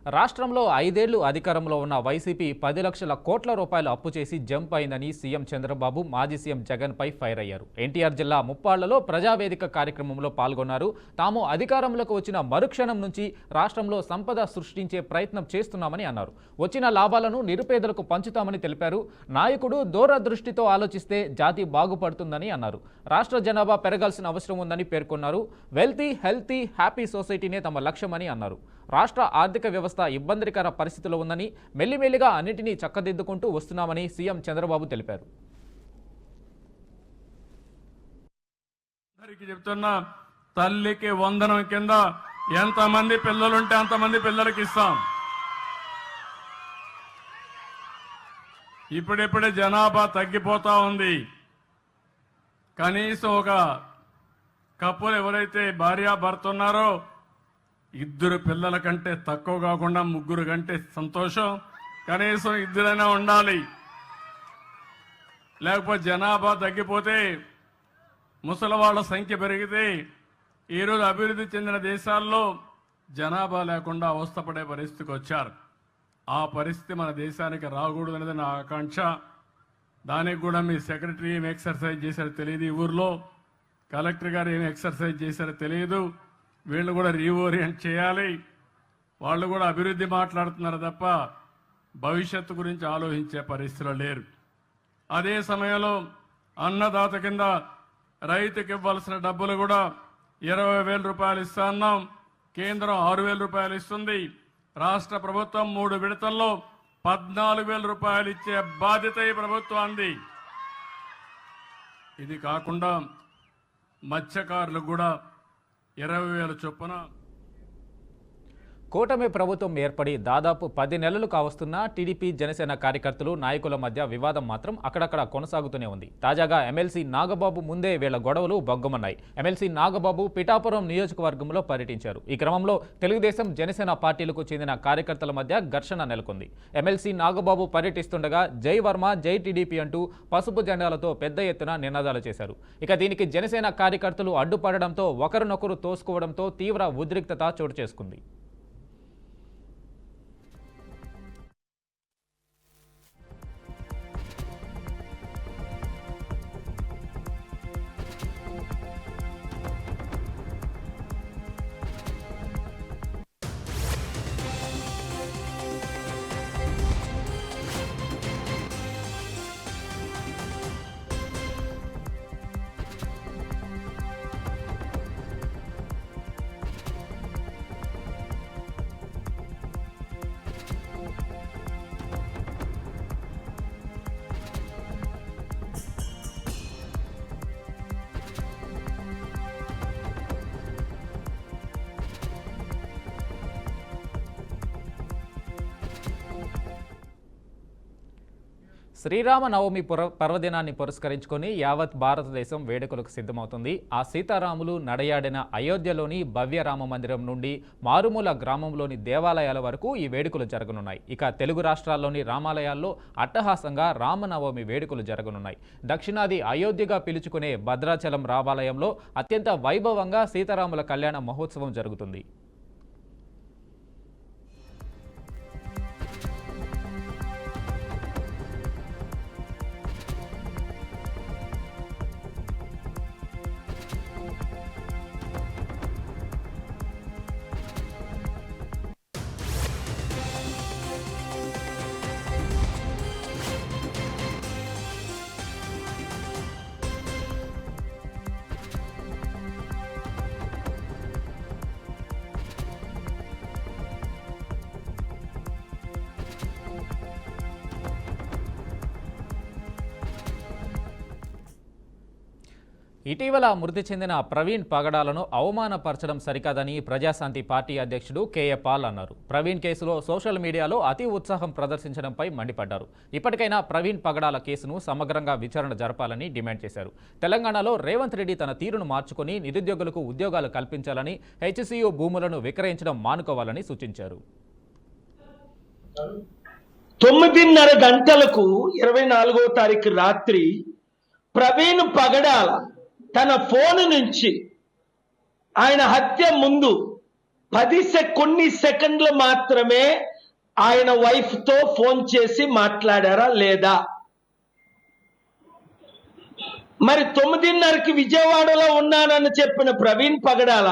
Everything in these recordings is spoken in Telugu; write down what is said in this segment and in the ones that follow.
రాష్ట్రంలో 5 ఏళ్లు అధికారంలో ఉన్న వైసీపీ 10 లక్షల కోట్ల రూపాయలు అప్పు చేసి జంప్ అయిందని సీఎం చంద్రబాబు మాజీ సీఎం జగన్ పై ఫైర్ అయ్యారు. ఎన్టీఆర్ జిల్లా ముప్పాళ్లలో ప్రజావేదిక కార్యక్రమంలో పాల్గొన్నారు. తాము అధికారంలోకి వచ్చిన మరుక్షణం నుంచి రాష్ట్రంలో సంపద సృష్టించే ప్రయత్నం చేస్తున్నామని అన్నారు. వచ్చిన లాభాలను నిరుపేదలకు పంచుతామని తెలిపారు. నాయకుడు దూరదృష్టితో ఆలోచిస్తే జాతి బాగుపడుతుందని అన్నారు. రాష్ట్ర జనాభా పెరగాల్సిన అవసరం ఉందని పేర్కొన్నారు. వెల్తీ, హెల్తీ, హ్యాపీ సొసైటీనే తమ లక్ష్యమని అన్నారు. రాష్ట్ర ఆర్థిక వ్యవస్థ ఇబ్బందికర పరిస్థితిలో ఉందని, మెల్లిమెల్లిగా అన్నిటినీ చక్కదిద్దుకుంటూ వస్తున్నామని సీఎం చంద్రబాబు తెలిపారు. చెప్తున్నా, తల్లికి వందనం కింద ఎంతమంది పిల్లలుంటే అంతమంది పిల్లలకి ఇస్తాం. ఇప్పుడిప్పుడే జనాభా తగ్గిపోతా ఉంది. కనీసం ఒక కప్పులు ఎవరైతే భార్యాభర్త ఉన్నారో 2 పిల్లల కంటే తక్కువ కాకుండా 3 కంటే సంతోషం. కనీసం 2 ఉండాలి. లేకపోతే జనాభా తగ్గిపోతే, ముసలివాళ్ల సంఖ్య పెరిగితే, ఈరోజు అభివృద్ధి చెందిన దేశాల్లో జనాభా లేకుండా అవస్థపడే పరిస్థితికి వచ్చారు. ఆ పరిస్థితి మన దేశానికి రాకూడదు అనేది నా ఆకాంక్ష. దానికి కూడా మీ సెక్రటరీ ఏం ఎక్సర్సైజ్ చేశారో తెలియదు, ఈ ఊర్లో కలెక్టర్ గారు ఏం ఎక్సర్సైజ్ చేశారో తెలియదు. వీళ్ళు కూడా రీఓరియంట్ చేయాలి. వాళ్ళు కూడా అభివృద్ధి మాట్లాడుతున్నారు తప్ప భవిష్యత్తు గురించి ఆలోచించే పరిస్థితిలో లేరు. అదే సమయంలో అన్నదాత కింద రైతుకి ఇవ్వాల్సిన డబ్బులు కూడా 20,000 రూపాయలు ఇస్తా అన్నాం. కేంద్రం 6,000 రూపాయలు ఇస్తుంది. రాష్ట్ర ప్రభుత్వం 3 విడతల్లో 14,000 రూపాయలు ఇచ్చే బాధ్యత ఈ ప్రభుత్వానికి. ఇది కాకుండా మత్స్యకారులకు కూడా 20,000 చొప్పున. కూటమి ప్రభుత్వం ఏర్పడి దాదాపు 10 నెలలు కావస్తున్నా టీడీపీ, జనసేన కార్యకర్తలు, నాయకుల మధ్య వివాదం మాత్రం అక్కడక్కడ కొనసాగుతూనే ఉంది. తాజాగా ఎమ్మెల్సీ నాగబాబు ముందే వీళ్ల గొడవలు బొగ్గమన్నాయి. ఎమ్మెల్సీ నాగబాబు పిఠాపురం నియోజకవర్గంలో పర్యటించారు. ఈ క్రమంలో తెలుగుదేశం, జనసేన పార్టీలకు చెందిన కార్యకర్తల మధ్య ఘర్షణ నెలకొంది. ఎమ్మెల్సీ నాగబాబు పర్యటిస్తుండగా జై వర్మ, జై టీడీపీ అంటూ పసుపు జెండాలతో పెద్ద ఎత్తున నినాదాలు చేశారు. ఇక దీనికి జనసేన కార్యకర్తలు అడ్డుపడడంతో ఒకరినొకరు తోసుకోవడంతో తీవ్ర ఉద్రిక్తత చోటు చేసుకుంది. శ్రీరామనవమి పర్వదినాన్ని పురస్కరించుకొని యావత్ భారతదేశం వేడుకలకు సిద్ధమవుతుంది. ఆ సీతారాములు నడయాడిన అయోధ్యలోని భవ్య రామ మందిరం నుండి మారుమూల గ్రామంలోని దేవాలయాల వరకు ఈ వేడుకలు జరగనున్నాయి. ఇక తెలుగు రాష్ట్రాల్లోని రామాలయాల్లో అట్టహాసంగా రామనవమి వేడుకలు జరగనున్నాయి. దక్షిణాది అయోధ్యగా పిలుచుకునే భద్రాచలం రామాలయంలో అత్యంత వైభవంగా సీతారాముల కళ్యాణ మహోత్సవం జరుగుతుంది. ఇటీవల మృతి చెందిన ప్రవీణ్ పగడాలను అవమానపరచడం సరికాదని ప్రజాశాంతి పార్టీ అధ్యక్షుడు కేఏ పాల్ అన్నారు. ప్రవీణ్ కేసులో సోషల్ మీడియాలో అతి ఉత్సాహం ప్రదర్శించడంపై మండిపడ్డారు. ఇప్పటికైనా ప్రవీణ్ పగడాల కేసును సమగ్రంగా విచారణ జరపాలని డిమాండ్ చేశారు. తెలంగాణలో రేవంత్ రెడ్డి తన తీరును మార్చుకుని నిరుద్యోగులకు ఉద్యోగాలు కల్పించాలని, హెచ్సియు భూములను విక్రయించడం మానుకోవాలని సూచించారు. 9:30 గంటలకు 24వ తారీఖు రాత్రి ప్రవీణ్ పగడాల తన ఫోన్ నుంచి ఆయన హత్య ముందు కొన్ని సెకండ్లు మాత్రమే ఆయన వైఫ్ తో ఫోన్ చేసి మాట్లాడారా లేదా? మరి 9:30కి విజయవాడలో ఉన్నానని చెప్పిన ప్రవీణ్ పగడాల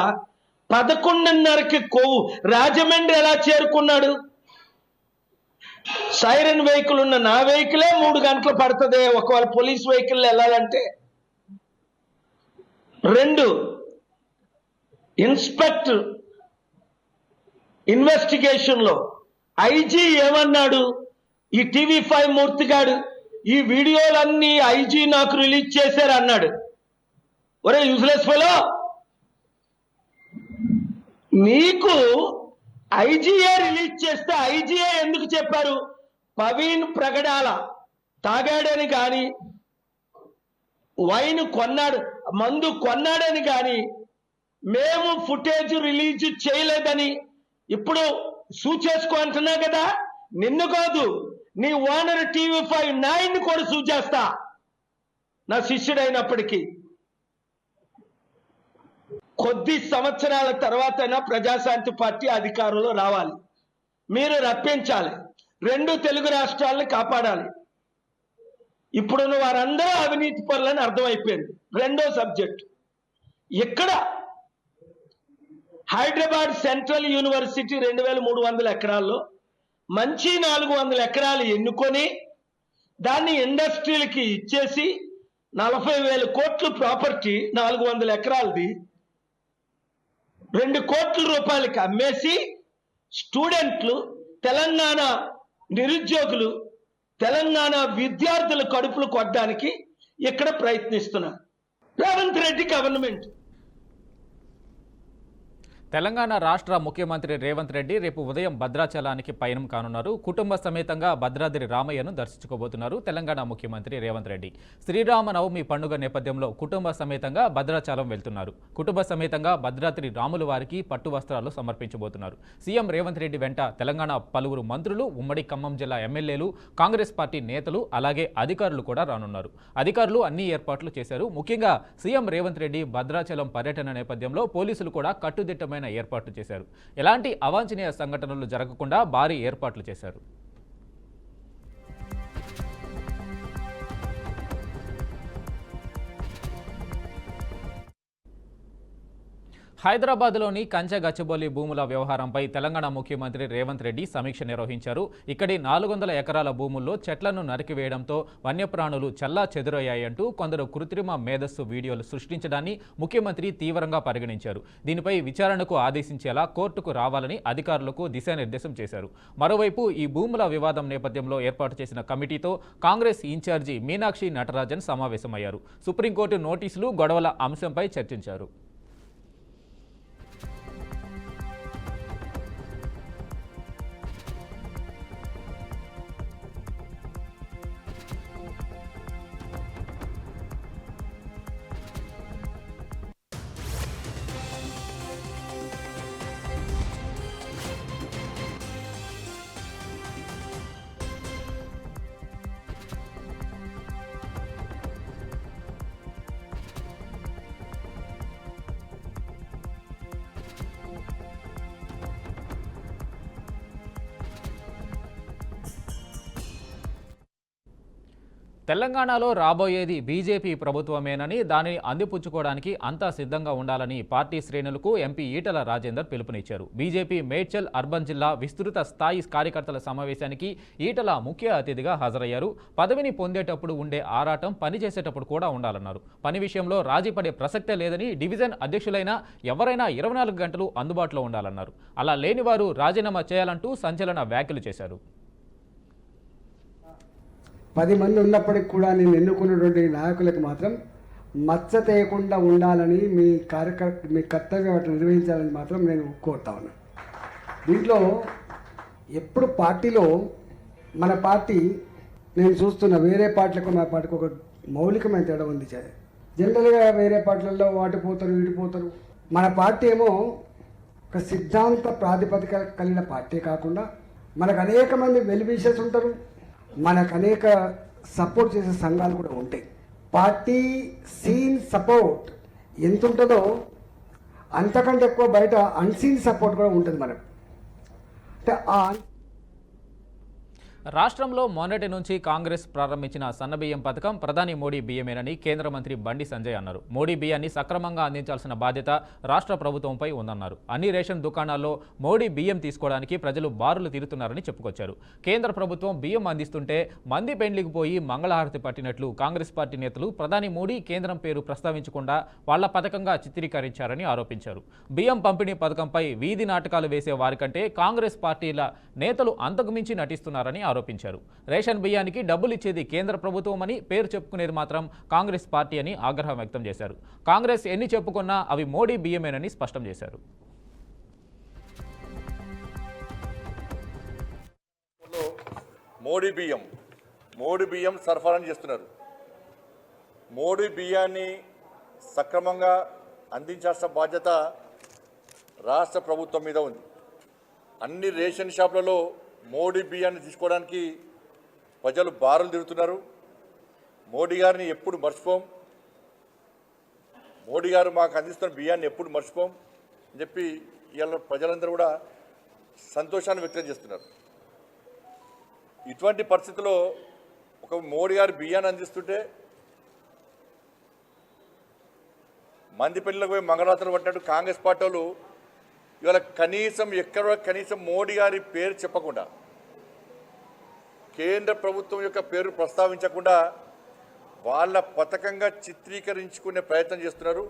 11:30కి రాజమండ్రి ఎలా చేరుకున్నాడు? సైరన్ వెహికల్ ఉన్న నా వెహికలే 3 గంటలు పడుతుంది ఒకవేళ పోలీస్ వెహికల్ వెళ్ళాలంటే. 2, ఇన్స్పెక్టర్ ఇన్వెస్టిగేషన్ లో ఐజీ ఏమన్నాడు? ఈ TV5 మూర్తిగాడు ఈ వీడియోలన్నీ ఐజీ నాకు రిలీజ్ చేశారు అన్నాడు. ఒరే యూజ్లెస్ ఫెలో, నీకు ఐజీఏ రిలీజ్ చేస్తే ఐజీఏ ఎందుకు చెప్పారు? ప్రవీణ్ ప్రగడాల తాగాడని కానీ వైన్ కొన్నాడు, మందు కొన్నాడని కానీ మేము ఫుటేజ్ రిలీజ్ చేయలేదని ఇప్పుడు సూచేసుకో అంటున్నా కదా. నిన్ను కాదు, నీ ఓనర్ TV5 9 కూడా సూచేస్తా, నా శిష్యుడైనప్పటికీ. కొద్ది సంవత్సరాల తర్వాతైనా ప్రజాశాంతి పార్టీ అధికారంలో రావాలి, మీరు రప్పించాలి, 2 తెలుగు రాష్ట్రాలను కాపాడాలి. ఇప్పుడున్న వారందరూ అవినీతి పరులని అర్థమైపోయింది. 2వ సబ్జెక్ట్, ఇక్కడ హైదరాబాద్ సెంట్రల్ యూనివర్సిటీ 2300 ఎకరాల్లో మంచి 400 ఎకరాలు ఎన్నుకొని దాన్ని ఇండస్ట్రీలకి ఇచ్చేసి 40,000 కోట్ల ప్రాపర్టీ 400 ఎకరాలది 2 కోట్ల రూపాయలకి అమ్మేసి స్టూడెంట్లు, తెలంగాణ నిరుద్యోగులు, తెలంగాణ విద్యార్థుల కడుపులు కొట్టడానికి ఇక్కడ ప్రయత్నిస్తున్నారు రేవంత్ రెడ్డి గవర్నమెంట్. తెలంగాణ రాష్ట్ర ముఖ్యమంత్రి రేవంత్ రెడ్డి రేపు ఉదయం భద్రాచలానికి పయనం కానున్నారు. కుటుంబ సమేతంగా భద్రాద్రి రామయ్యను దర్శించుకోబోతున్నారు తెలంగాణ ముఖ్యమంత్రి రేవంత్ రెడ్డి. శ్రీరామనవమి పండుగ నేపథ్యంలో కుటుంబ సమేతంగా భద్రాచలం వెళ్తున్నారు. కుటుంబ సమేతంగా భద్రాద్రి రాముల వారికి పట్టు వస్త్రాలు సమర్పించబోతున్నారు. సీఎం రేవంత్ రెడ్డి వెంట తెలంగాణ పలువురు మంత్రులు, ఉమ్మడి ఖమ్మం జిల్లా ఎమ్మెల్యేలు, కాంగ్రెస్ పార్టీ నేతలు, అలాగే అధికారులు కూడా రానున్నారు. అధికారులు అన్ని ఏర్పాట్లు చేశారు. ముఖ్యంగా సీఎం రేవంత్ రెడ్డి భద్రాచలం పర్యటన నేపథ్యంలో పోలీసులు కూడా కట్టుదిట్టమైన ఏర్పాట్లు చేశారు. ఎలాంటి అవాంఛనీయ సంఘటనలు జరగకుండా భారీ ఏర్పాట్లు చేశారు. హైదరాబాద్లోని కంచె గచ్చిబౌలి భూముల వ్యవహారంపై తెలంగాణ ముఖ్యమంత్రి రేవంత్ రెడ్డి సమీక్ష నిర్వహించారు. ఇక్కడి 400 ఎకరాల భూముల్లో చెట్లను నరికివేయడంతో వన్యప్రాణులు చల్లా చెదురయ్యాయంటూ కొందరు కృత్రిమ మేధస్సు వీడియోలు సృష్టించడాన్ని ముఖ్యమంత్రి తీవ్రంగా పరిగణించారు. దీనిపై విచారణకు ఆదేశించేలా కోర్టుకు రావాలని అధికారులకు దిశానిర్దేశం చేశారు. మరోవైపు ఈ భూముల వివాదం నేపథ్యంలో ఏర్పాటు చేసిన కమిటీతో కాంగ్రెస్ ఇన్ఛార్జి మీనాక్షి నటరాజన్ సమావేశమయ్యారు. సుప్రీంకోర్టు నోటీసులు, గొడవల అంశంపై చర్చించారు. తెలంగాణలో రాబోయేది బీజేపీ ప్రభుత్వమేనని, దానిని అందిపుచ్చుకోవడానికి అంతా సిద్ధంగా ఉండాలని పార్టీ శ్రేణులకు ఎంపీ ఈటల రాజేందర్ పిలుపునిచ్చారు. బీజేపీ మేడ్చల్ అర్బన్ జిల్లా విస్తృత స్థాయి కార్యకర్తల సమావేశానికి ఈటల ముఖ్య అతిథిగా హాజరయ్యారు. పదవిని పొందేటప్పుడు ఉండే ఆరాటం పనిచేసేటప్పుడు కూడా ఉండాలన్నారు. పని విషయంలో రాజీ పడే ప్రసక్తే లేదని, డివిజన్ అధ్యక్షులైనా ఎవరైనా 24 గంటలు అందుబాటులో ఉండాలన్నారు. అలా లేని వారు రాజీనామా చేయాలంటూ సంచలన వ్యాఖ్యలు చేశారు. 10 మంది ఉన్నప్పటికి కూడా నేను ఎన్నుకున్నటువంటి నాయకులకు మాత్రం మచ్చ తేయకుండా ఉండాలని, మీ కర్తవ్యం అట్లా నిర్వహించాలని మాత్రం నేను కోరుతా ఉన్నాను. దీంట్లో ఎప్పుడు పార్టీలో మన పార్టీ, నేను చూస్తున్న వేరే పార్టీలకు మన పార్టీకి ఒక మౌలికమైన తేడా ఉంది. జనరల్గా వేరే పార్టీలలో వాటి పోతారు, వీటి పోతారు. మన పార్టీ ఏమో ఒక సిద్ధాంత ప్రాతిపదిక కలిగిన పార్టీ కాకుండా మనకు అనేక మంది వెల్ విషర్స్ ఉంటారు, మనకు అనేక సపోర్ట్ చేసే సంఘాలు కూడా ఉంటాయి. పార్టీ సీన్ సపోర్ట్ ఎంత ఉంటుందో అంతకంటే ఎక్కువ బయట అన్సీన్ సపోర్ట్ కూడా ఉంటుంది మనకు. అంటే ఆ రాష్ట్రంలో మొన్నటి నుంచి కాంగ్రెస్ ప్రారంభించిన సన్నబియ్యం పథకం ప్రధాని మోడీ బియ్యమేనని కేంద్ర మంత్రి బండి సంజయ్ అన్నారు. మోడీ బియ్యాన్ని సక్రమంగా అందించాల్సిన బాధ్యత రాష్ట్ర ప్రభుత్వంపై ఉందన్నారు. అన్ని రేషన్ దుకాణాల్లో మోడీ బియ్యం తీసుకోవడానికి ప్రజలు బారులు తీరుతున్నారని చెప్పుకొచ్చారు. కేంద్ర ప్రభుత్వం బియ్యం అందిస్తుంటే మంది పెండ్లికి పోయి మంగళహారతి పట్టినట్లు కాంగ్రెస్ పార్టీ నేతలు ప్రధాని మోడీ కేంద్రం పేరు ప్రస్తావించకుండా వాళ్ల పథకంగా చిత్రీకరించారని ఆరోపించారు. బియ్యం పంపిణీ పథకంపై వీధి నాటకాలు వేసే వారికంటే కాంగ్రెస్ పార్టీల నేతలు అంతకుమించి నటిస్తున్నారని ఆరోపించారు. రేషన్ బియ్యానికి డబ్బులు ఇచ్చేది కేంద్ర ప్రభుత్వం అని పేరు చెప్పుకునేది మాత్రం కాంగ్రెస్ పార్టీ అని ఆగ్రహం వ్యక్తం చేశారు. కాంగ్రెస్ ఎన్ని చెప్పుకున్నా అవి మోడీ బియ్యమేనని స్పష్టం చేశారు. మోడీ బియ్యం సరఫరా చేస్తున్నారు. మోడీ బియ్యాన్ని సక్రమంగా అందించాల్సిన బాధ్యత రాష్ట్ర ప్రభుత్వం మీద ఉంది. అన్ని రేషన్ షాపులలో మోడీ బియ్యాన్ని తీసుకోవడానికి ప్రజలు బారులు తిరుగుతున్నారు. మోడీ గారిని ఎప్పుడు మర్చిపోం, మోడీ గారు మాకు అందిస్తున్న బియ్యాన్ని ఎప్పుడు మర్చిపోం అని చెప్పి ఇవాళ ప్రజలందరూ కూడా సంతోషాన్ని వ్యక్తం చేస్తున్నారు. ఇటువంటి పరిస్థితుల్లో ఒక మోడీ గారు బియ్యాన్ని అందిస్తుంటే మంది పెళ్లిలకు పోయి మంగళారతులు పట్టినట్టు కాంగ్రెస్ పార్టీ వాళ్ళు ఇవాళ కనీసం మోడీ గారి పేరు చెప్పకుండా, కేంద్ర ప్రభుత్వం యొక్క పేరు ప్రస్తావించకుండా వాళ్ళ పథకంగా చిత్రీకరించుకునే ప్రయత్నం చేస్తున్నారు.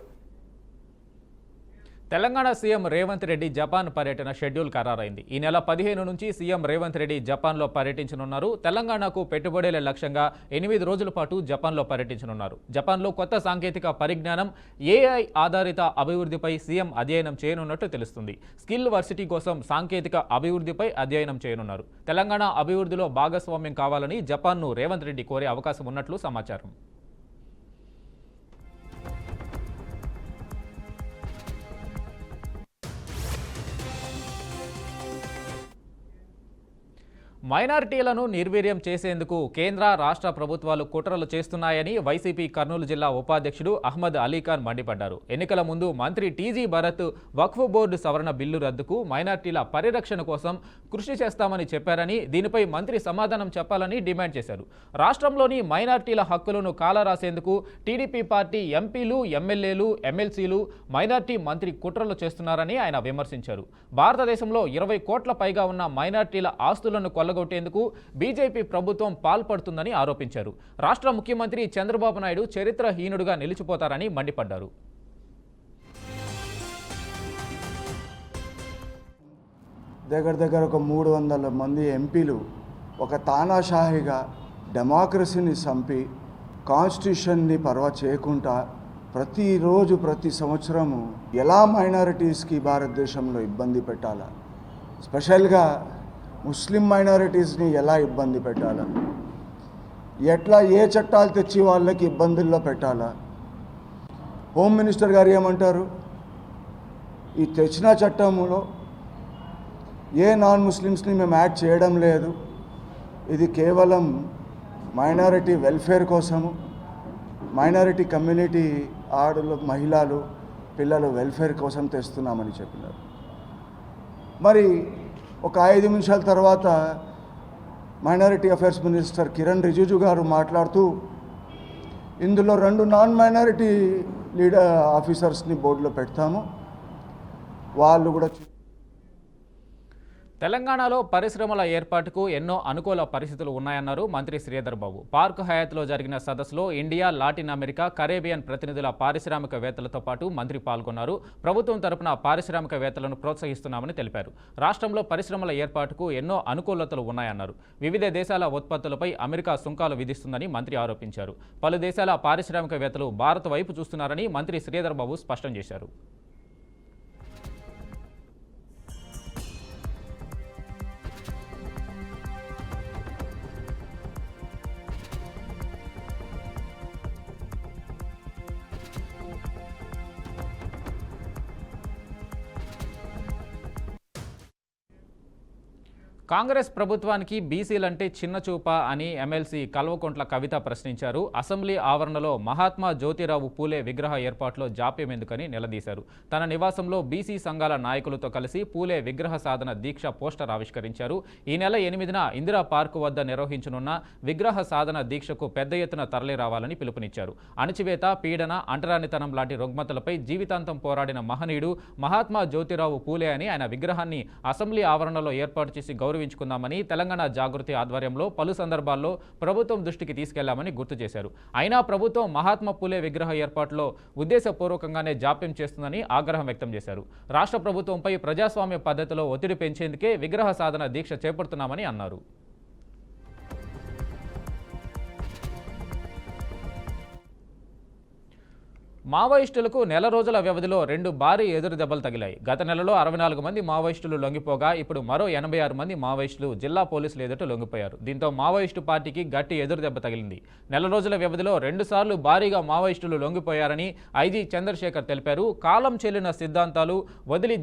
తెలంగాణ సీఎం రేవంత్ రెడ్డి జపాన్ పర్యటన షెడ్యూల్ ఖరారైంది. ఈ నెల 15 నుంచి సీఎం రేవంత్ రెడ్డి జపాన్లో పర్యటించనున్నారు. తెలంగాణకు పెట్టుబడుల లక్ష్యంగా 8 రోజుల పాటు జపాన్లో పర్యటించనున్నారు. జపాన్లో కొత్త సాంకేతిక పరిజ్ఞానం, ఏఐ ఆధారిత అభివృద్ధిపై సీఎం అధ్యయనం చేయనున్నట్టు తెలుస్తుంది. స్కిల్ వర్సిటీ కోసం సాంకేతిక అభివృద్ధిపై అధ్యయనం చేయనున్నారు. తెలంగాణ అభివృద్ధిలో భాగస్వామ్యం కావాలని జపాన్ను రేవంత్ రెడ్డి కోరే అవకాశం ఉన్నట్లు సమాచారం. మైనారిటీలను నిర్వీర్యం చేసేందుకు కేంద్ర రాష్ట్ర ప్రభుత్వాలు కుట్రలు చేస్తున్నాయని వైసీపీ కర్నూలు జిల్లా ఉపాధ్యక్షుడు అహ్మద్ అలీఖాన్ మండిపడ్డారు. ఎన్నికల ముందు మంత్రి టీజీ భరత్ వక్ఫ్ బోర్డు సవరణ బిల్లు రద్దుకు మైనారిటీల పరిరక్షణ కోసం కృషి చేస్తామని చెప్పారని, దీనిపై మంత్రి సమాధానం చెప్పాలని డిమాండ్ చేశారు. రాష్ట్రంలోని మైనారిటీల హక్కులను కాలరాసేందుకు టీడీపీ పార్టీ ఎంపీలు, ఎమ్మెల్యేలు, ఎమ్మెల్సీలు మైనారిటీ మంత్రి కుట్రలు చేస్తున్నారని ఆయన విమర్శించారు. భారతదేశంలో 20 కోట్ల పైగా ఉన్న మైనారిటీల ఆస్తులను కొల్లగొట్టేందుకు బీజేపీ ప్రభుత్వం పాల్పడుతుందని ఆరోపించారు. రాష్ట్ర ముఖ్యమంత్రి చంద్రబాబు నాయుడు చరిత్రహీనుడుగా నిలిచిపోతారని మండిపడ్డారు. దగ్గర ఒక 300 మంది ఎంపీలు ఒక తానాషాహిగా డెమోక్రసీని చంపి కాన్స్టిట్యూషన్ని పర్వా చేయకుండా ప్రతిరోజు ప్రతి సంవత్సరము ఎలా మైనారిటీస్కి భారతదేశంలో ఇబ్బంది పెట్టాలా, స్పెషల్గా ముస్లిం మైనారిటీస్ని ఎలా ఇబ్బంది పెట్టాలా, ఎట్లా ఏ చట్టాలు తెచ్చి వాళ్ళకి ఇబ్బందుల్లో పెట్టాలా. హోమ్ మినిస్టర్ గారు ఏమంటారు, ఈ తెచ్చిన చట్టంలో ఏ నాన్ ముస్లిమ్స్ని మేము యాడ్ చేయడం లేదు, ఇది కేవలం మైనారిటీ వెల్ఫేర్ కోసము, మైనారిటీ కమ్యూనిటీ ఆడలు, మహిళలు, పిల్లలు వెల్ఫేర్ కోసం తెస్తున్నామని చెప్పినారు. మరి ఒక 5 నిమిషాల తర్వాత minority affairs minister Kiran Rijiju గారు మాట్లాడుతూ ఇందులో 2 నాన్ మైనారిటీ ఆఫీసర్స్ని బోర్డులో పెడతాము, వాళ్ళు కూడా. తెలంగాణలో పరిశ్రమల ఏర్పాటుకు ఎన్నో అనుకూల పరిస్థితులు ఉన్నాయన్నారు మంత్రి శ్రీధర్ బాబు. పార్క్ హయాత్లో జరిగిన సదస్సులో ఇండియా, లాటిన్ అమెరికా, కరేబియన్ ప్రతినిధుల పారిశ్రామికవేత్తలతో పాటు మంత్రి పాల్గొన్నారు. ప్రభుత్వం తరపున పారిశ్రామికవేత్తలను ప్రోత్సహిస్తున్నామని తెలిపారు. రాష్ట్రంలో పరిశ్రమల ఏర్పాటుకు ఎన్నో అనుకూలతలు ఉన్నాయన్నారు. వివిధ దేశాల ఉత్పత్తులపై అమెరికా సుంకాలు విధిస్తుందని మంత్రి ఆరోపించారు. పలు దేశాల పారిశ్రామికవేత్తలు భారత్ వైపు చూస్తున్నారని మంత్రి శ్రీధర్ బాబు స్పష్టం చేశారు. కాంగ్రెస్ ప్రభుత్వానికి బీసీలంటే చిన్నచూపా అని ఎమ్మెల్సీ కల్వకుంట్ల కవిత ప్రశ్నించారు. అసెంబ్లీ ఆవరణలో మహాత్మా జ్యోతిరావు పూలే విగ్రహ ఏర్పాట్లో జాప్యం ఎందుకని నిలదీశారు. తన నివాసంలో బీసీ సంఘాల నాయకులతో కలిసి పూలే విగ్రహ సాధన దీక్ష పోస్టర్ ఆవిష్కరించారు. ఈ నెల 8న ఇందిరా పార్కు వద్ద నిర్వహించనున్న విగ్రహ సాధన దీక్షకు పెద్ద ఎత్తున తరలిరావాలని పిలుపునిచ్చారు. అణచివేత, పీడన, అంటరానితనం లాంటి రుగ్మతలపై జీవితాంతం పోరాడిన మహనీయుడు మహాత్మా జ్యోతిరావు పూలే అని ఆయన విగ్రహాన్ని అసెంబ్లీ ఆవరణలో ఏర్పాటు చేసి గౌరవించుకుందామని తెలంగాణ జాగృతి ఆధ్వర్యంలో పలు సందర్భాల్లో ప్రభుత్వం దృష్టికి తీసుకెళ్లామని గుర్తు చేశారు. అయినా ప్రభుత్వం మహాత్మా పూలే విగ్రహ ఏర్పాటులో ఉద్దేశపూర్వకంగానే జాప్యం చేస్తుందని ఆగ్రహం వ్యక్తం చేశారు. రాష్ట్ర ప్రభుత్వంపై ప్రజాస్వామ్య పద్ధతిలో ఒత్తిడి పెంచేందుకే విగ్రహ సాధన దీక్ష చేపడుతున్నామని అన్నారు. మావోయిస్టులకు నెల రోజుల వ్యవధిలో 2 భారీ ఎదురు దెబ్బలు తగిలాయి. గత నెలలో 64 మంది మావోయిస్టులు లొంగిపోగా ఇప్పుడు మరో 86 మంది మావోయిస్టులు జిల్లా పోలీసులు ఎదుట లొంగిపోయారు. దీంతో మావోయిస్టు పార్టీకి గట్టి ఎదురు దెబ్బ తగిలింది. నెల రోజుల వ్యవధిలో 2 సార్లు భారీగా మావోయిస్టులు లొంగిపోయారని ఐజీ చంద్రశేఖర్ తెలిపారు. కాలం చెల్లిన సిద్ధాంతాలు వదిలి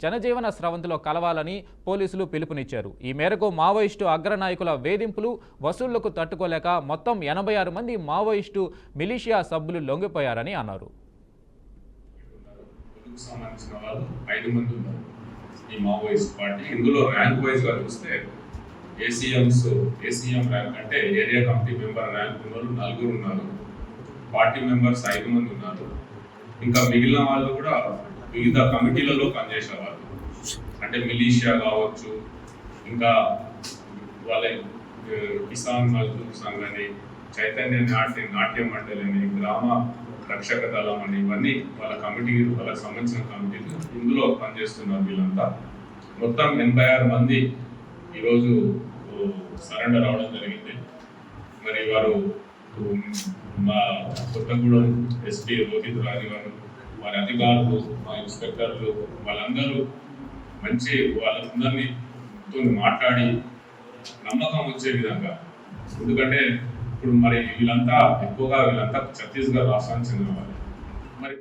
జనజీవన స్రవంతిలో కలవాలని పోలీసులు పిలుపునిచ్చారు. ఈ మేరకు మావోయిస్టు అగ్రనాయకుల వేధింపులు, వసూళ్లకు తట్టుకోలేక మొత్తం 86 మంది మావోయిస్టు మిలిషియా సభ్యులు లొంగిపోయారని అన్నారు. సంబంధించిన వాళ్ళు 5 మంది ఉన్నారు ఈ మావోయిస్ట్ పార్టీ. ఇందులో ర్యాంక్ వైజ్ గా చూస్తే ఏసీఎం ర్యాంక్ అంటే ఏరియా కమిటీ మెంబర్ ర్యాంక్ ఉన్నోళ్ళు 4 ఉన్నారు. పార్టీ మెంబర్స్ 5 మంది ఉన్నారు. ఇంకా మిగిలిన వాళ్ళు కూడా వివిధ కమిటీలలో పనిచేసే వాళ్ళు, అంటే మిలీషియా కావచ్చు, ఇంకా వాళ్ళ కిసాన్ మజ్దూర్ సంఘ్ అని, చైతన్య నాట్య మండలి అని, గ్రామ రక్షక దళం అని, ఇవన్నీ వాళ్ళకి సంబంధించిన కమిటీలు ఇందులో పనిచేస్తున్నారు. వీళ్ళంతా మొత్తం 86 మంది ఈరోజు సరెండర్ అవడం జరిగింది. మరి వారు మా కొత్తగూడెం ఎస్పీ రోహిత్ రాజు గారు, వారి అధికారులు, మా ఇన్స్పెక్టర్లు, వాళ్ళందరూ వాళ్ళందరినీ మాట్లాడి నమ్మకం వచ్చే విధంగా, ఎందుకంటే ఇప్పుడు మరి వీళ్ళంతా ఛత్తీస్గఢ్ రాష్ట్రానికి చెందిన వాళ్ళు. మరి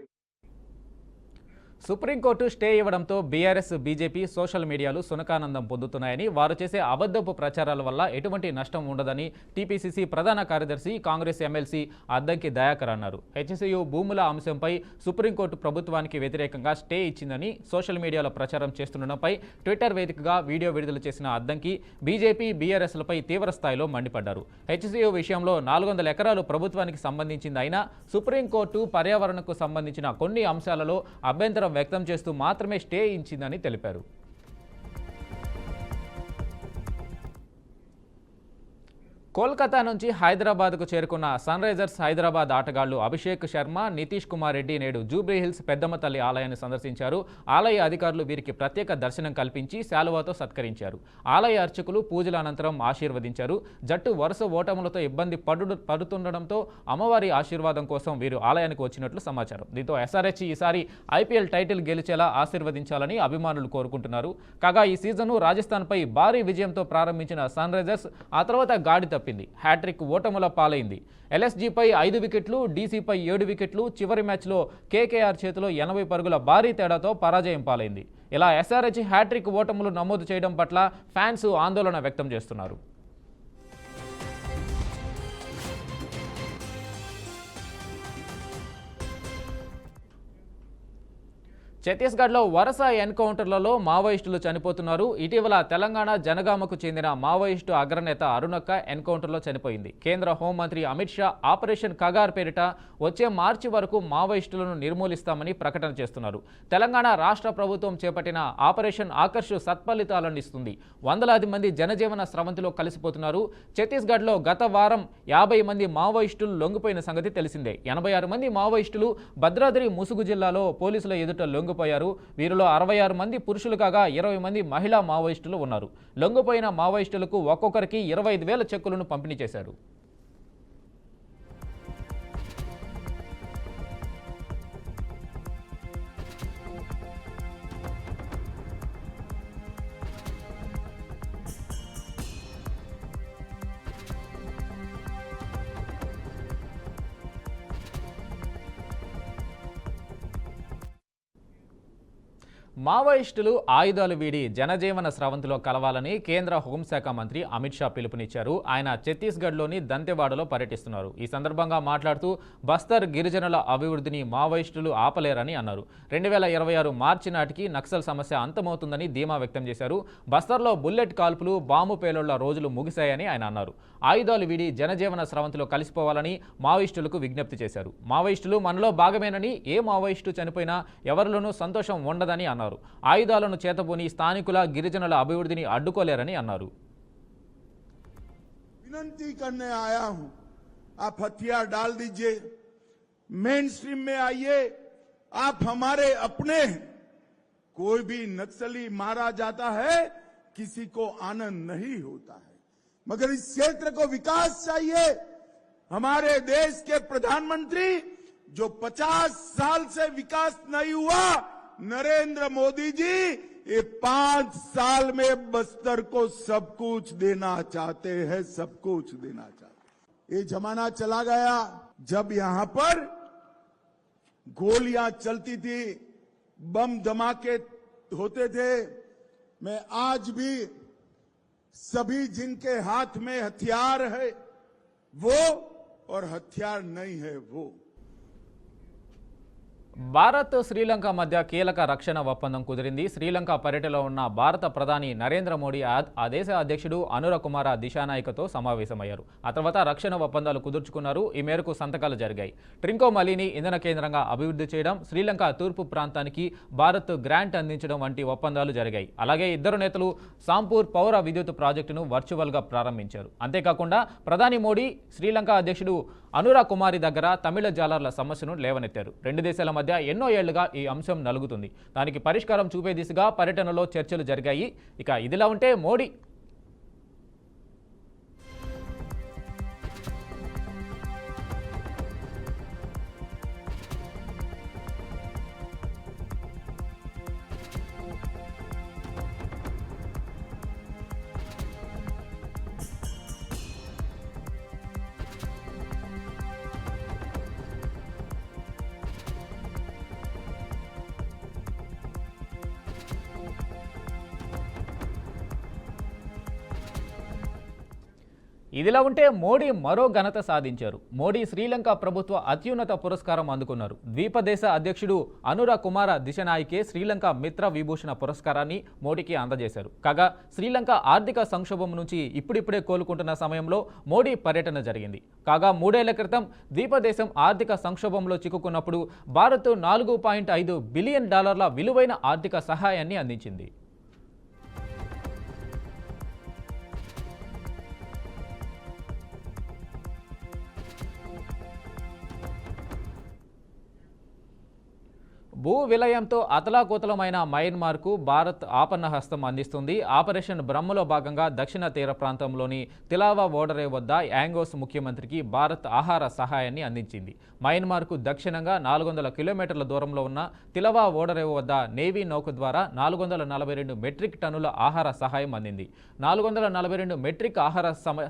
సుప్రీంకోర్టు స్టే ఇవ్వడంతో బీఆర్ఎస్, బీజేపీ సోషల్ మీడియాలు సునకానందం పొందుతున్నాయని, వారు చేసే అబద్ధపు ప్రచారాల వల్ల ఎటువంటి నష్టం ఉండదని టీపీసీసీ ప్రధాన కార్యదర్శి కాంగ్రెస్ ఎమ్మెల్సీ అద్దంకి దయాకర్ అన్నారు. హెచ్సీయూ భూముల అంశంపై సుప్రీంకోర్టు ప్రభుత్వానికి వ్యతిరేకంగా స్టే ఇచ్చిందని సోషల్ మీడియాలో ప్రచారం చేస్తుండడంపై ట్విట్టర్ వేదికగా వీడియో విడుదల చేసిన అద్దంకి బీజేపీ, బీఆర్ఎస్లపై తీవ్ర స్థాయిలో మండిపడ్డారు. హెచ్సీయూ విషయంలో 400 ఎకరాలు ప్రభుత్వానికి సంబంధించింది అయినా సుప్రీంకోర్టు పర్యావరణకు సంబంధించిన కొన్ని అంశాలలో అభ్యంతరం వ్యక్తం చేస్తూ మాత్రమే స్టే ఇచ్చిందని తెలిపారు. కోల్కతా నుంచి హైదరాబాద్కు చేరుకున్న సన్ రైజర్స్ హైదరాబాద్ ఆటగాళ్లు అభిషేక్ శర్మ, నితీష్ కుమార్ రెడ్డి నేడు జూబ్లీ హిల్స్ పెద్దమ్మ తల్లి ఆలయాన్ని సందర్శించారు. ఆలయ అధికారులు వీరికి ప్రత్యేక దర్శనం కల్పించి శాలువాతో సత్కరించారు. ఆలయ అర్చకులు పూజల అనంతరం ఆశీర్వదించారు. జట్టు వరుస ఓటములతో ఇబ్బంది పడుతుండడంతో అమ్మవారి ఆశీర్వాదం కోసం వీరు ఆలయానికి వచ్చినట్లు సమాచారం. దీంతో ఎస్ఆర్హెచ్ ఈసారి ఐపీఎల్ టైటిల్ గెలిచేలా ఆశీర్వదించాలని అభిమానులు కోరుకుంటున్నారు. కాగా ఈ సీజన్ను రాజస్థాన్పై భారీ విజయంతో ప్రారంభించిన సన్ రైజర్స్ ఆ తర్వాత గాడి తప్పింది. హ్యాట్రిక్ ఓటముల పాలైంది. ఎల్ఎస్జీపై 5 వికెట్లు, డీసీపై 7 వికెట్లు, చివరి మ్యాచ్లో కేకేఆర్ చేతిలో 80 పరుగుల భారీ తేడాతో పరాజయం పాలైంది. ఇలా ఎస్ఆర్హెచ్ హ్యాట్రిక్ ఓటములు నమోదు చేయడం పట్ల ఫ్యాన్స్ ఆందోళన వ్యక్తం చేస్తున్నారు. ఛత్తీస్గఢ్లో వరుస ఎన్కౌంటర్లలో మావోయిస్టులు చనిపోతున్నారు. ఇటీవల తెలంగాణ జనగామకు చెందిన మావోయిస్టు అగ్రనేత అరుణక్క ఎన్కౌంటర్లో చనిపోయింది. కేంద్ర హోంమంత్రి అమిత్ షా ఆపరేషన్ కగార్ పేరిట వచ్చే మార్చి వరకు మావోయిస్టులను నిర్మూలిస్తామని ప్రకటన చేస్తున్నారు. తెలంగాణ రాష్ట్ర ప్రభుత్వం చేపట్టిన ఆపరేషన్ ఆకర్ష్ సత్ఫలితాలను ఇస్తుంది. వందలాది మంది జనజీవన స్రవంతిలో కలిసిపోతున్నారు. ఛత్తీస్గఢ్లో గత వారం 50 మంది మావోయిస్టులు లొంగిపోయిన సంగతి తెలిసిందే. 86 మంది మావోయిస్టులు భద్రాద్రి ముసుగు జిల్లాలో పోలీసుల ఎదుట లొంగిపోయారు. వీరిలో 66 మంది పురుషులు కాగా 20 మంది మహిళా మావోయిస్టులు ఉన్నారు. లొంగిపోయిన మావోయిస్టులకు ఒక్కొక్కరికి 25,000 చెక్కులను పంపిణీ చేశారు. మావోయిస్టులు ఆయుధాలు వీడి జనజీవన స్రవంతిలో కలవాలని కేంద్ర హోంశాఖ మంత్రి అమిత్ షా పిలుపునిచ్చారు. ఆయన ఛత్తీస్గఢ్లోని దంతెవాడలో పర్యటిస్తున్నారు. ఈ సందర్భంగా మాట్లాడుతూ బస్తర్ గిరిజనుల అభివృద్ధిని మావోయిస్టులు ఆపలేరని అన్నారు. 2026 మార్చి నాటికి నక్సల్ సమస్య అంతమవుతుందని ధీమా వ్యక్తం చేశారు. బస్తర్లో బుల్లెట్ కాల్పులు, బాంబు పేలుళ్ల రోజులు ముగిశాయని ఆయన అన్నారు. ఆయుధాలు వీడి జనజీవన స్రవంతిలో కలిసిపోవాలని మావోయిస్టులకు విజ్ఞప్తి చేశారు. మావోయిస్టులు మనలో భాగమేనని, ఏ మావోయిస్టు చనిపోయినా ఎవరిలోనూ సంతోషం ఉండదని అన్నారు. ఆయుధాలను చేతబూని స్థానికుల గిరిజనుల అభివృద్ధిని అడ్డుకోలేరని అన్నారు. विनती करने आया हूं, आप हथियार डाल दीजिए, मेन स्ट्रीम में आइए, आप हमारे अपने हैं। कोई भी नक्सली मारा जाता है, किसी को आनंद नहीं होता है, मगर इस क्षेत्र को विकास चाहिए। हमारे देश के प्रधानमंत्री जो 50 साल से विकास नहीं हुआ, नरेंद्र मोदी जी ये 5 साल में बस्तर को सब कुछ देना चाहते हैं, सब कुछ देना चाहते हैं। ये जमाना चला गया जब यहां पर गोलियां चलती थी, बम धमाके होते थे। मैं आज भी सभी जिनके हाथ में हथियार है वो और हथियार नहीं है वो। భారత్ శ్రీలంక మధ్య కీలక రక్షణ ఒప్పందం కుదిరింది. శ్రీలంక పర్యటనలో ఉన్న భారత ప్రధాని నరేంద్ర మోడీ ఆ దేశ అధ్యక్షుడు అనుర కుమార దిశానాయకతో సమావేశమయ్యారు. ఆ తర్వాత రక్షణ ఒప్పందాలు కుదుర్చుకున్నారు. ఈ మేరకు సంతకాలు జరిగాయి. ట్రింకోమలిని ఇంధన కేంద్రంగా అభివృద్ధి చేయడం, శ్రీలంక తూర్పు ప్రాంతానికి భారత్ గ్రాంట్ అందించడం వంటి ఒప్పందాలు జరిగాయి. అలాగే ఇద్దరు నేతలు సాంపూర్ పౌర విద్యుత్ ప్రాజెక్టును వర్చువల్గా ప్రారంభించారు. అంతేకాకుండా ప్రధాని మోడీ శ్రీలంక అధ్యక్షుడు అనురా కుమారి దగ్గర తమిళ జాలర్ల సమస్యను లేవనెత్తారు. రెండు దేశాల మధ్య ఎన్నో ఏళ్లుగా ఈ అంశం నలుగుతుంది. దానికి పరిష్కారం చూపే దిశగా పర్యటనలో చర్చలు జరిగాయి. ఇక ఇదిలా ఉంటే మోడీ ఇదిలా ఉంటే మోడీ మరో ఘనత సాధించారు. మోడీ శ్రీలంక ప్రభుత్వ అత్యున్నత పురస్కారం అందుకున్నారు. ద్వీపదేశ అధ్యక్షుడు అనుర కుమార దిశనాయకే శ్రీలంక మిత్ర విభూషణ పురస్కారాన్ని మోడీకి అందజేశారు. కాగా శ్రీలంక ఆర్థిక సంక్షోభం నుంచి ఇప్పుడిప్పుడే కోలుకుంటున్న సమయంలో మోడీ పర్యటన జరిగింది. కాగా 3 ఏళ్ల క్రితం ద్వీపదేశం ఆర్థిక సంక్షోభంలో చిక్కుకున్నప్పుడు భారత్ $4.5 బిలియన్ విలువైన ఆర్థిక సహాయాన్ని అందించింది. భూ విలయంతో అతలాకుతలమైన మయన్మార్కు భారత్ ఆపన్న హస్తం అందిస్తుంది. ఆపరేషన్ బ్రహ్మలో భాగంగా దక్షిణ తీర ప్రాంతంలోని తిలావా ఓడరే వద్ద యాంగోస్ ముఖ్యమంత్రికి భారత్ ఆహార సహాయాన్ని అందించింది. మయన్మార్కు దక్షిణంగా 400 కిలోమీటర్ల దూరంలో ఉన్న తిలావా ఓడరే వద్ద నేవీ నౌక ద్వారా 442 మెట్రిక్ టన్నుల ఆహార సహాయం అందింది. 442 మెట్రిక్ ఆహార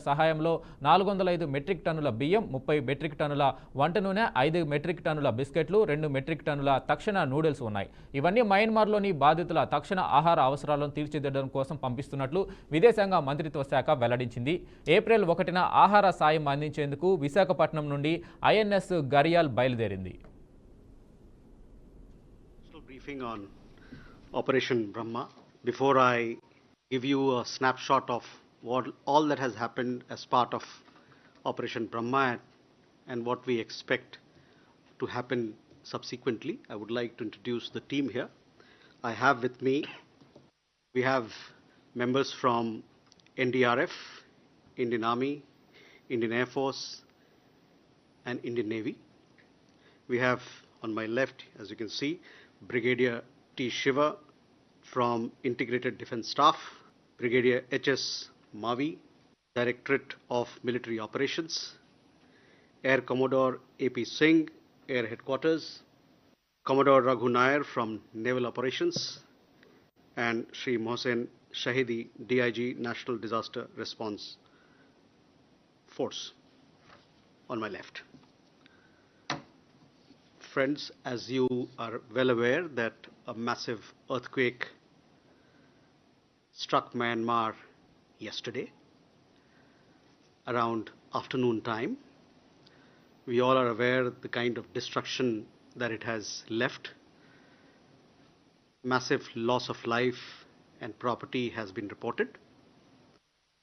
సహాయంలో 405 మెట్రిక్ టన్నుల బియ్యం, 30 మెట్రిక్ టన్నుల వంట నూనె, 5 మెట్రిక్ టన్నుల బిస్కెట్లు, 2 మెట్రిక్ టన్నుల తక్షణ నూడిల్స్ ఉన్నాయి. ఇవన్నీ మయన్మార్లోని బాధితుల తక్షణ ఆహార అవసరాలను తీర్చిదిద్దడం కోసం పంపిస్తున్నట్లు విదేశాంగ మంత్రిత్వ శాఖ వెల్లడించింది. ఏప్రిల్ 1న ఆహార సాయం అందించేందుకు విశాఖపట్నం నుండి ఐఎన్ఎస్ గరియాల్ బయలుదేరింది. Briefing on Operation Brahma. Before I give you a snapshot of what all that has happened as part of Operation Brahma and what we expect to happen subsequently, I would like to introduce the team here. I have with me, we have members from NDRF, Indian Army, Indian Air Force and Indian Navy. We have on my left, as you can see, Brigadier T. Shiva from Integrated Defence Staff, Brigadier H.S. Mavi, Directorate of Military Operations, Air Commodore A.P. Singh, Air Headquarters, Commodore Raghu Nair from Naval Operations, and Shri Mohsen Shahidi, DIG, National Disaster Response Force, on my left. friends, as you are well aware that a massive earthquake struck Myanmar yesterday around afternoon time. We all are aware of the kind of destruction that it has left. Massive loss of life and property has been reported.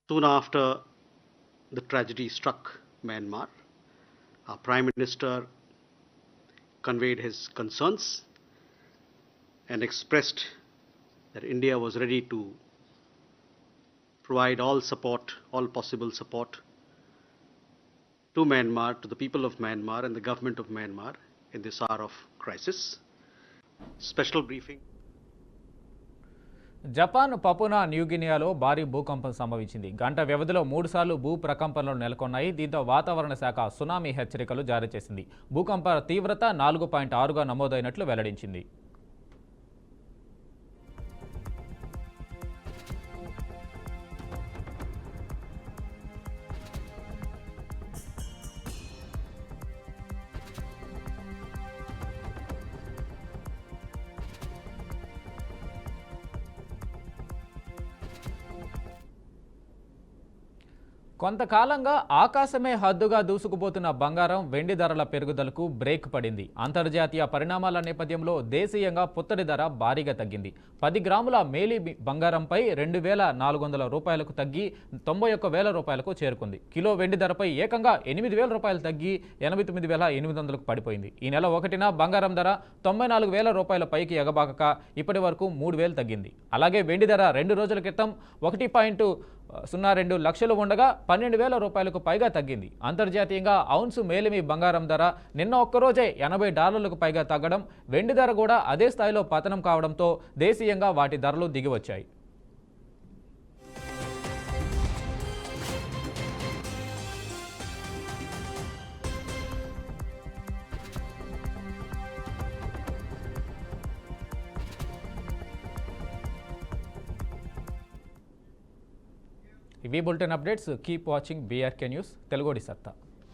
Soon after the tragedy struck Myanmar, our Prime Minister conveyed his concerns and expressed that India was ready to provide all support, all possible support to Myanmar, to the people of Myanmar and the government of Myanmar in this hour of crisis. Special briefing. Japan Papua న్యూగినియాలో భారీ భూకంపం సంభవించింది. గంట వ్యవధిలో 3 సార్లు భూ ప్రకంపనలు నెలకొన్నాయి. దీంతో వాతావరణ శాఖ సునామీ హెచ్చరికలు జారీ చేసింది. భూకంప తీవ్రత 4.6గా నమోదైనట్లు వెల్లడించింది. కొంతకాలంగా ఆకాశమే హద్దుగా దూసుకుపోతున్న బంగారం, వెండి ధరల పెరుగుదలకు బ్రేక్ పడింది. అంతర్జాతీయ పరిణామాల నేపథ్యంలో దేశీయంగా పుత్తడి ధర భారీగా తగ్గింది. 10 గ్రాముల మేలి బంగారంపై 2,400 రూపాయలకు తగ్గి 91,000 రూపాయలకు చేరుకుంది. కిలో వెండి ధరపై ఏకంగా 8,000 రూపాయలు తగ్గి 89,800కు పడిపోయింది. ఈ నెల 1న బంగారం ధర 94,000 రూపాయల పైకి ఎగబాకక ఇప్పటి వరకు 3,000 తగ్గింది. అలాగే వెండి ధర 2 రోజుల క్రితం 1.02 లక్షలు ఉండగా 12,000 రూపాయలకు పైగా తగ్గింది. అంతర్జాతీయంగా ఔన్సు మేలిమి బంగారం ధర నిన్న ఒక్కరోజే $80 పైగా తగ్గడం, వెండి ధర కూడా అదే స్థాయిలో పతనం కావడంతో దేశీయంగా వాటి ధరలు దిగివచ్చాయి. ఇవి bulletin updates. Keep watching BRK news తెలుగుడి సత్తా.